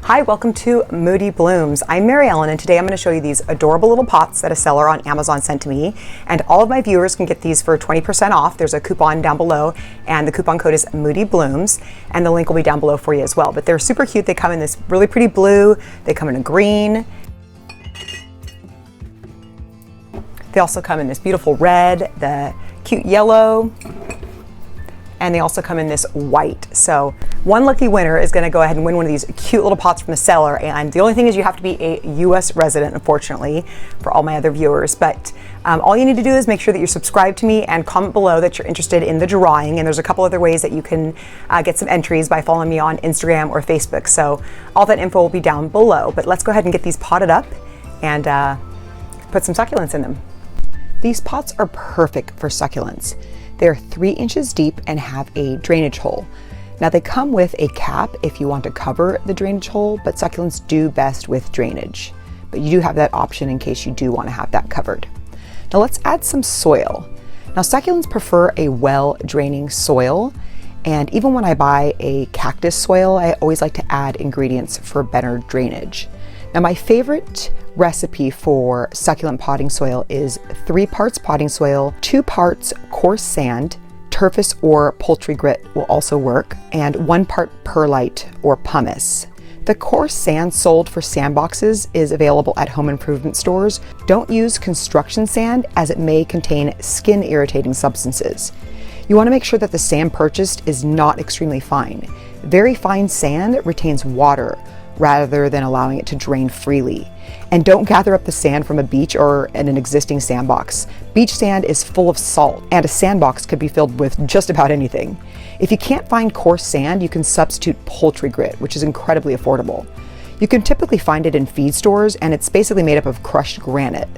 Hi, welcome to Moody Blooms. I'm Mary Ellen, and today I'm going to show you these adorable little pots that a seller on Amazon sent to me. And all of my viewers can get these for 20% off. There's a coupon down below, and the coupon code is Moody Blooms, and the link will be down below for you as well. But they're super cute. They come in this really pretty blue. They come in a green. They also come in this beautiful red, the cute yellow, and they also come in this white. So one lucky winner is going to go ahead and win one of these cute little pots from the seller. And the only thing is you have to be a US resident, unfortunately, for all my other viewers. But all you need to do is make sure that you're subscribed to me and comment below that you're interested in the drawing. And there's a couple other ways that you can get some entries by following me on Instagram or Facebook. So all that info will be down below. But let's go ahead and get these potted up and put some succulents in them. These pots are perfect for succulents. They're 3 inches deep and have a drainage hole. Now they come with a cap if you want to cover the drainage hole, but succulents do best with drainage. But you do have that option in case you do want to have that covered. Now let's add some soil. Now succulents prefer a well-draining soil, and even when I buy a cactus soil, I always like to add ingredients for better drainage. Now my favorite recipe for succulent potting soil is 3 parts potting soil, 2 parts coarse sand, turface or poultry grit will also work, and 1 part perlite or pumice. The coarse sand sold for sandboxes is available at home improvement stores. Don't use construction sand as it may contain skin irritating substances. You want to make sure that the sand purchased is not extremely fine. Very fine sand retains water rather than allowing it to drain freely. And don't gather up the sand from a beach or in an existing sandbox. Beach sand is full of salt, and a sandbox could be filled with just about anything. If you can't find coarse sand, you can substitute poultry grit, which is incredibly affordable. You can typically find it in feed stores, and it's basically made up of crushed granite.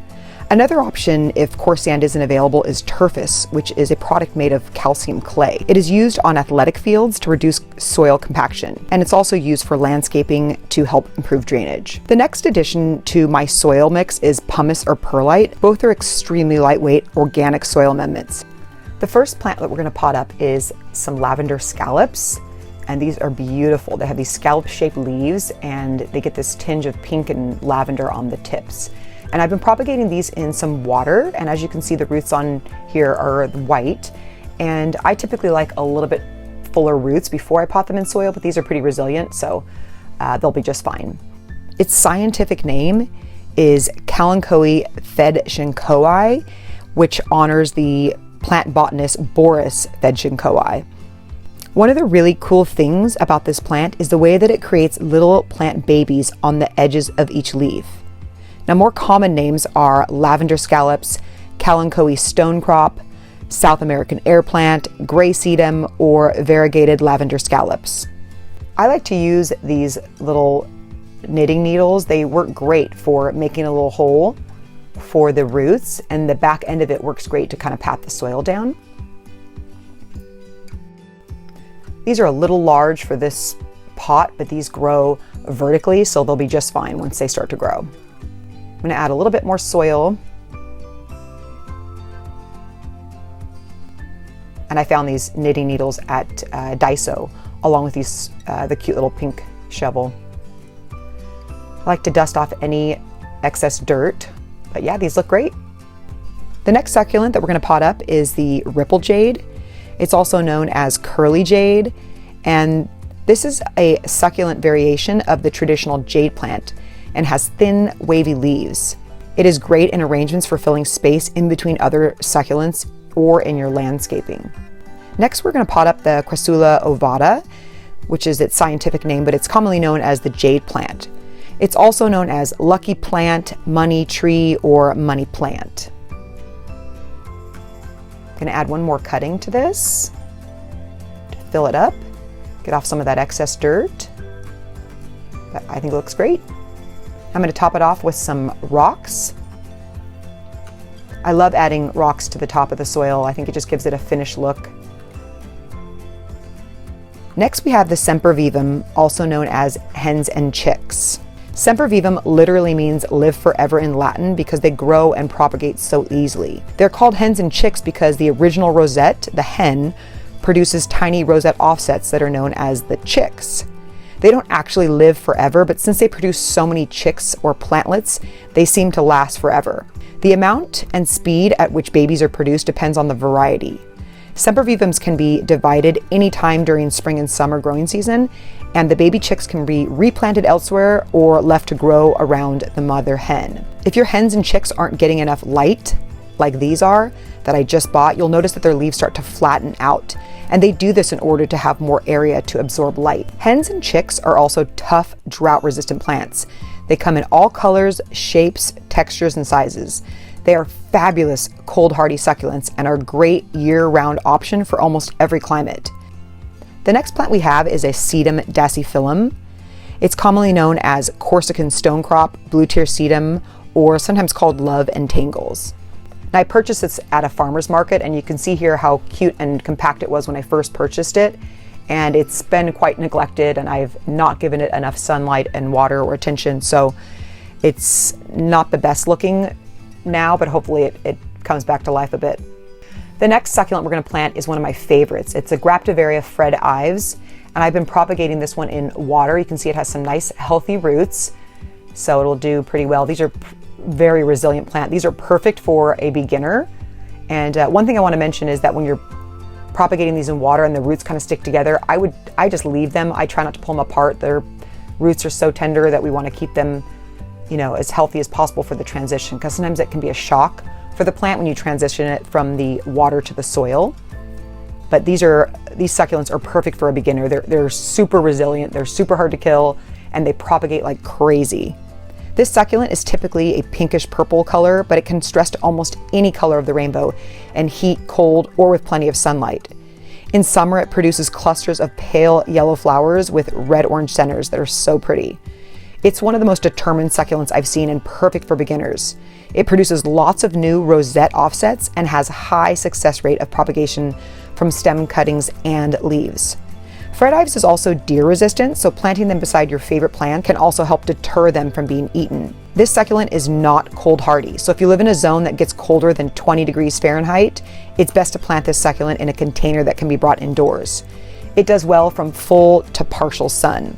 Another option, if coarse sand isn't available, is turface, which is a product made of calcium clay. It is used on athletic fields to reduce soil compaction, and it's also used for landscaping to help improve drainage. The next addition to my soil mix is pumice or perlite. Both are extremely lightweight organic soil amendments. The first plant that we're going to pot up is some lavender scallops, and these are beautiful. They have these scallop-shaped leaves, and they get this tinge of pink and lavender on the tips. And I've been propagating these in some water, and as you can see, the roots on here are white, and I typically like a little bit fuller roots before I pot them in soil, but these are pretty resilient, so they'll be just fine. Its scientific name is Kalanchoe Fedtschenkoi, which honors the plant botanist Boris Fedtschenkoi. One of the really cool things about this plant is the way that it creates little plant babies on the edges of each leaf. Now, more common names are lavender scallops, Kalanchoe Stonecrop, South American airplant, gray sedum, or variegated lavender scallops. I like to use these little knitting needles. They work great for making a little hole for the roots, and the back end of it works great to kind of pat the soil down. These are a little large for this pot, but these grow vertically, so they'll be just fine once they start to grow. I'm going to add a little bit more soil. And I found these knitting needles at Daiso, along with these the cute little pink shovel. I like to dust off any excess dirt, but yeah, these look great. The next succulent that we're going to pot up is the ripple jade. It's also known as curly jade, and this is a succulent variation of the traditional jade plant and has thin, wavy leaves. It is great in arrangements for filling space in between other succulents or in your landscaping. Next, we're going to pot up the Crassula ovata, which is its scientific name, but it's commonly known as the jade plant. It's also known as lucky plant, money tree, or money plant. I'm going to add one more cutting to this to fill it up, get off some of that excess dirt. But I think it looks great. I'm going to top it off with some rocks. I love adding rocks to the top of the soil. I think it just gives it a finished look. Next, we have the sempervivum, also known as hens and chicks. Sempervivum literally means live forever in Latin because they grow and propagate so easily. They're called hens and chicks because the original rosette, the hen, produces tiny rosette offsets that are known as the chicks. They don't actually live forever, but since they produce so many chicks or plantlets, they seem to last forever. The amount and speed at which babies are produced depends on the variety. Sempervivums can be divided anytime during spring and summer growing season, and the baby chicks can be replanted elsewhere or left to grow around the mother hen. If your hens and chicks aren't getting enough light, like these are, that I just bought, you'll notice that their leaves start to flatten out, and they do this in order to have more area to absorb light. Hens and chicks are also tough, drought-resistant plants. They come in all colors, shapes, textures, and sizes. They are fabulous cold hardy succulents and are a great year-round option for almost every climate. The next plant we have is a Sedum dasyphyllum. It's commonly known as Corsican Stonecrop, blue tear sedum, or sometimes called love and tangles. Now, I purchased this at a farmer's market, and you can see here how cute and compact it was when I first purchased it. And it's been quite neglected, and I've not given it enough sunlight and water or attention, so it's not the best looking now, but hopefully it comes back to life a bit. The next succulent we're going to plant is one of my favorites. It's a Graptivaria Fred Ives, and I've been propagating this one in water. You can see it has some nice healthy roots, so it'll do pretty well. These are very resilient plant. These are perfect for a beginner. And one thing I want to mention is that when you're propagating these in water and the roots kind of stick together, I just leave them. I try not to pull them apart. Their roots are so tender that we want to keep them, you know, as healthy as possible for the transition, because sometimes it can be a shock for the plant when you transition it from the water to the soil. But these succulents are perfect for a beginner. They're super resilient, they're super hard to kill, and they propagate like crazy. This succulent is typically a pinkish purple color, but it can stress to almost any color of the rainbow and heat, cold, or with plenty of sunlight. In summer, it produces clusters of pale yellow flowers with red-orange centers that are so pretty. It's one of the most determined succulents I've seen and perfect for beginners. It produces lots of new rosette offsets and has a high success rate of propagation from stem cuttings and leaves. Fred Ives is also deer resistant, so planting them beside your favorite plant can also help deter them from being eaten. This succulent is not cold hardy, so if you live in a zone that gets colder than 20 degrees Fahrenheit, it's best to plant this succulent in a container that can be brought indoors. It does well from full to partial sun.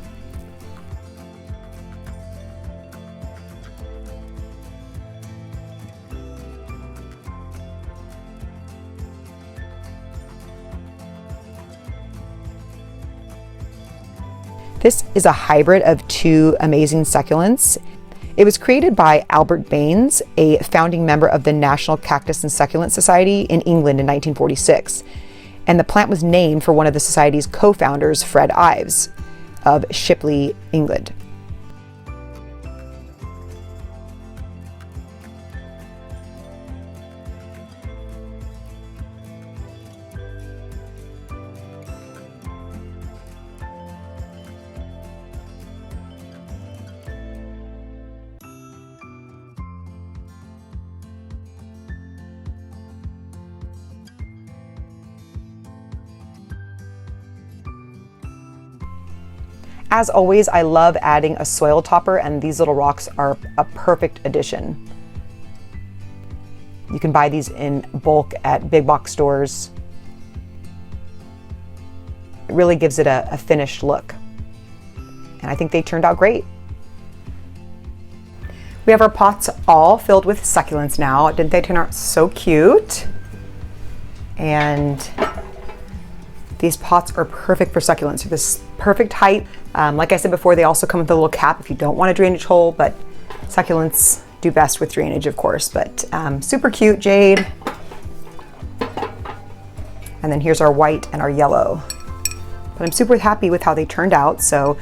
This is a hybrid of two amazing succulents. It was created by Albert Baines, a founding member of the National Cactus and Succulent Society in England in 1946. And the plant was named for one of the society's co-founders, Fred Ives of Shipley, England. As always, I love adding a soil topper, and these little rocks are a perfect addition. You can buy these in bulk at big box stores. It really gives it a finished look. And I think they turned out great. We have our pots all filled with succulents now. Didn't they turn out so cute? And these pots are perfect for succulents. They're this perfect height. Like I said before, they also come with a little cap if you don't want a drainage hole, but succulents do best with drainage, of course. But super cute Jade. And then here's our white and our yellow. But I'm super happy with how they turned out. So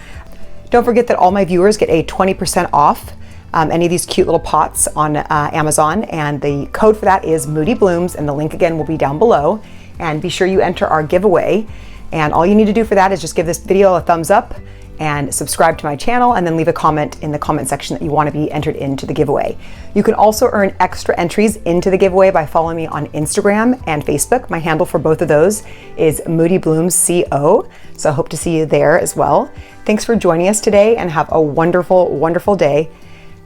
don't forget that all my viewers get a 20% off any of these cute little pots on Amazon. And the code for that is Moody Blooms, and the link again will be down below. And be sure you enter our giveaway. And all you need to do for that is just give this video a thumbs up and subscribe to my channel, and then leave a comment in the comment section that you want to be entered into the giveaway. You can also earn extra entries into the giveaway by following me on Instagram and Facebook. My handle for both of those is Moody Blooms CO. So I hope to see you there as well. Thanks for joining us today, and have a wonderful, wonderful day.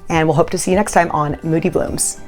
And we'll hope to see you next time on Moody Blooms.